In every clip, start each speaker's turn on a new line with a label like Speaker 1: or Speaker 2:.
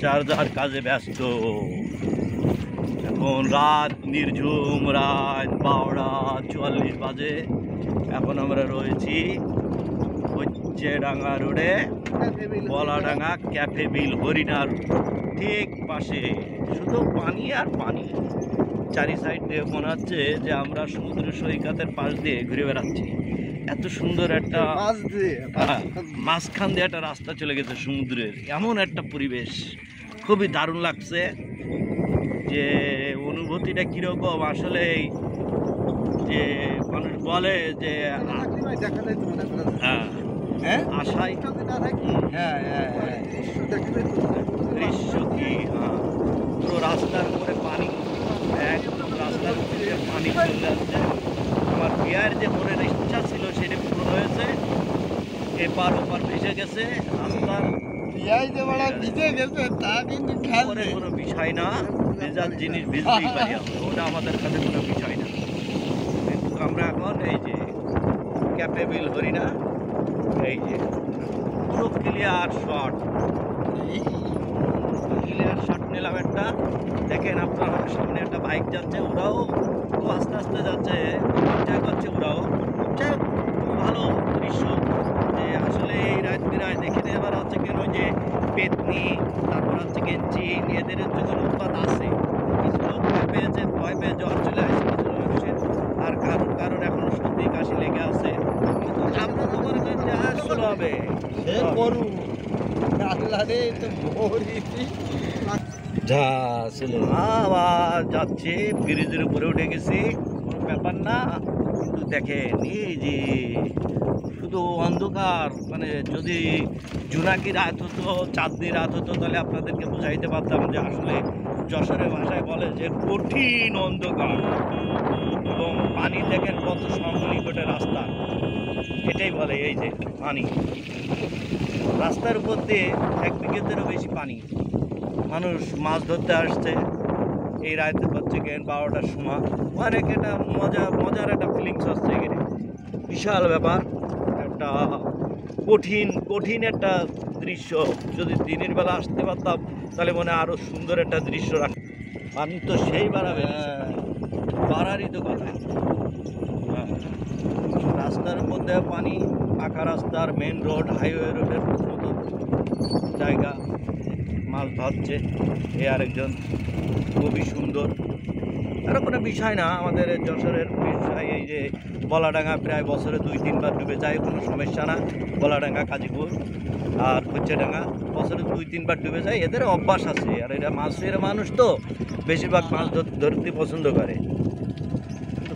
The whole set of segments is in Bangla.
Speaker 1: যার যার কাজে ব্যস্ত। এখন রাত নির্ঝুম, রাত 12:44 বাজে। এখন আমরা রয়েছি হচ্ছেডাঙ্গা রোডে, বলাডাঙ্গা ক্যাফে বিল হরিণার ঠিক পাশে। শুধু পানি আর পানি, চারি সাইড দিয়ে মনে হচ্ছে যে আমরা সমুদ্র সৈকতের পাশ দিয়ে ঘুরে বেড়াচ্ছি। এত সুন্দর একটা মাঝখান দিয়ে একটা রাস্তা চলে গেছে সমুদ্রের, এমন একটা পরিবেশ খুবই দারুণ লাগছে। যে অনুভূতিটা কীরকম আসলে, যে মানুষ বলে যে হ্যাঁ আশাই দৃশ্য কি, পুরো রাস্তার উপরে পানি, একদম রাস্তার উপরে পানি চলে যাচ্ছে। আমার বিয়ের যে মনের ইচ্ছা ছিল সেটা পূরণ হয়েছে। এপার ওপার ভেসে গেছে রাস্তার, কোনো বিষয় না, ভেজাল জিনিস ভিজতেই পারি আমরা, ওটা আমাদের কাছে কোনো বিষয় না। কিন্তু আমরা এখন এই যে ক্যাফে বিল হরিণা, এই যে পুরো ক্লিয়ার শট নিলাম একটা। দেখেন আপনার সামনে একটা বাইক যাচ্ছে, ওরাও খুব আস্তে আস্তে যাচ্ছে, এনজয় করছে ওরাও। খুব ভালো দৃশ্য। যে আসলে এই রাত বিরায় দেখে এবার হচ্ছে কেন যে পেতনি, তারপর হচ্ছে গেঞ্জি, এদের যখন উৎপাদ আছে, কিছু লোক ভয় পেয়ে জ্বর চলে আসে কিছু মানুষের, আর কারণ এখন সর্দি কাশি লেগে আছে। কিন্তু আমরা তো মনে করেন যে আসলে হবে আবার যাচ্ছে, ব্রিজের উপরে উঠে গেছি, কোনো ব্যাপার না। কিন্তু দেখেন এই যে শুধু অন্ধকার, মানে যদি জোনাকি রাত হতো, চাঁদনি রাত হতো, তাহলে আপনাদেরকে বুঝাইতে পারতাম যে আসলে যশোরের ভাষায় বলে যে কঠিন অন্ধকার। এবং পানি দেখেন কত সংনিকটে রাস্তা, এটাই বলে এই যে পানি। রাস্তার উপর দিয়ে 1 বিঘেতেরও বেশি পানি। মানুষ মাছ ধরতে আসছে এই রাতে, হচ্ছে গেন 12টার সময়। অনেক এটা মজার একটা ফিলিংস আসছে এখানে। বিশাল ব্যাপার, একটা কঠিন একটা দৃশ্য। যদি দিনের বেলা আসতে পারতাম তাহলে মনে আরও সুন্দর একটা দৃশ্য রাখ। পানি তো সেই বাড়াবে, বাড়ারই তো কথা। রাস্তার মধ্যে পানি, পাকা রাস্তার মেন রোড, হাইওয়ে রোডের মতো জায়গা, মাছ ধরছে এ আরেকজন, খুবই সুন্দর। আরও কোনো বিষয় না, আমাদের যশোরের বিষয় এই যে বলাডাঙ্গা প্রায় বছরে 2-3 বার ডুবে যায়, কোনো সমস্যা না। বলাডাঙ্গা, কাজীপুর আর হচ্ছেডাঙ্গা বছরে 2-3 বার ডুবে যায়, এদের অভ্যাস আছে। আর এরা মাছের মানুষ তো বেশিরভাগ মাছ ধরতে পছন্দ করে।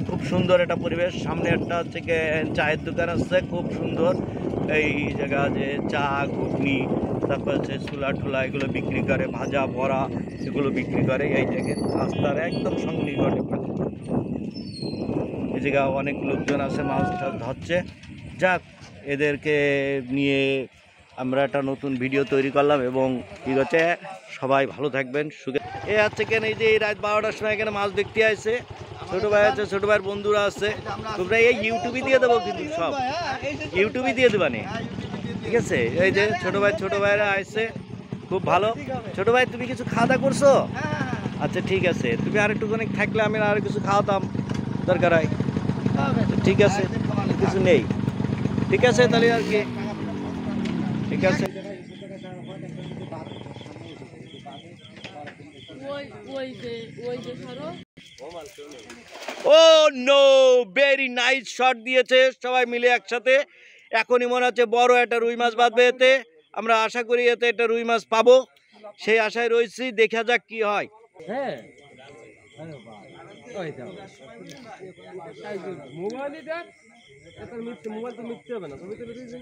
Speaker 1: খুব সুন্দর একটা পরিবেশ। সামনে একটা হচ্ছে চায়ের দোকান আছে, খুব সুন্দর। এই জায়গা যে চা, ঘুগনি, তারপর হচ্ছে ছোলা ঠোলা এগুলো বিক্রি করে, ভাজা বড়া এগুলো বিক্রি করে। এই দেখেন রাস্তার একদম সন্নিকটে পানি। এই জায়গায় অনেক লোকজন আছে, মাছ ধরছে। যাক, এদেরকে নিয়ে আমরা একটা নতুন ভিডিও তৈরি করলাম। এবং ঠিক আছে, সবাই ভালো থাকবেন, সুখে। এ হচ্ছে কেন এই যে এই রাত 12টার সময় এখানে মাছ দেখতে আসছে, ছোটো ভাই আছে, ছোটো ভাইয়ের বন্ধুরা আছে। তোমরা এই ইউটিউবে দিয়ে দেবো, কিন্তু সব ইউটিউবে দিয়ে দেবানে, ঠিক আছে? এই যে ছোটো ভাইরা আসছে, খুব ভালো। ছোটো ভাই, তুমি কিছু খাওয়া দাওয়া করছো? আচ্ছা ঠিক আছে, তুমি আর একটুখানি থাকলে আমি আর কিছু খাওয়াতাম, দরকার হয়। ঠিক আছে, কিছু নেই, ঠিক আছে তাহলে আর কি, ঠিক আছে। ও নো, ভেরি নাইস শট দিয়েছে সবাই মিলে একসাথে। এখনই মনে হচ্ছে বড় একটা রুই মাছ বাঁধবে এতে। আমরা আশা করি এতে একটা রুই মাছ পাবো, সেই আশায় রয়েছি। দেখা যাক কি হয়। হ্যাঁ, মোবাইল তো মিথ্যে হবে না, ছবি তুলে দিয়েছে।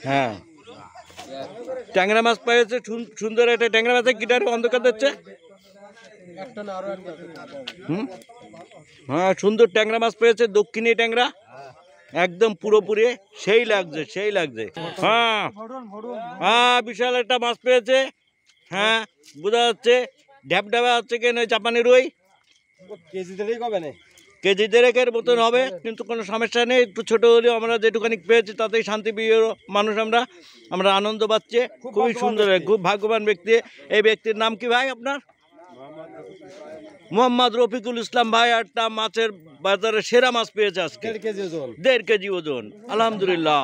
Speaker 1: হ্যাঁ, ট্যাংরা মাছ পেয়েছে, সুন্দর একটা ট্যাংরা মাছের গিটারে অন্ধকার দিচ্ছে। হ্যাঁ, সুন্দর ট্যাংরা মাছ পেয়েছে, দক্ষিণী ট্যাংরা। একদম পুরোপুরি সেই লাগছে, সেই লাগছে। হ্যাঁ হ্যাঁ, বিশাল একটা মাছ পেয়েছে। হ্যাঁ, বোঝা যাচ্ছে ঢ্যাপঢাপা হচ্ছে কেন জাপানি রুই। কেজি দেড়েকের মতন হবে, কিন্তু কোনো সমস্যা নেই। একটু ছোটো হলেও আমরা যেটুখানি পেয়েছি তাতেই শান্তিপ্রিয় মানুষ। আমরা আনন্দ পাচ্ছি। খুবই সুন্দর, খুব ভাগ্যবান ব্যক্তি। এই ব্যক্তির নাম কি ভাই আপনার? মোহাম্মদ রফিকুল ইসলাম ভাই একটা মাছের বাজারে সেরা মাছ পেয়েছে আজকে, 1.5 কেজি ওজন। আলহামদুলিল্লাহ।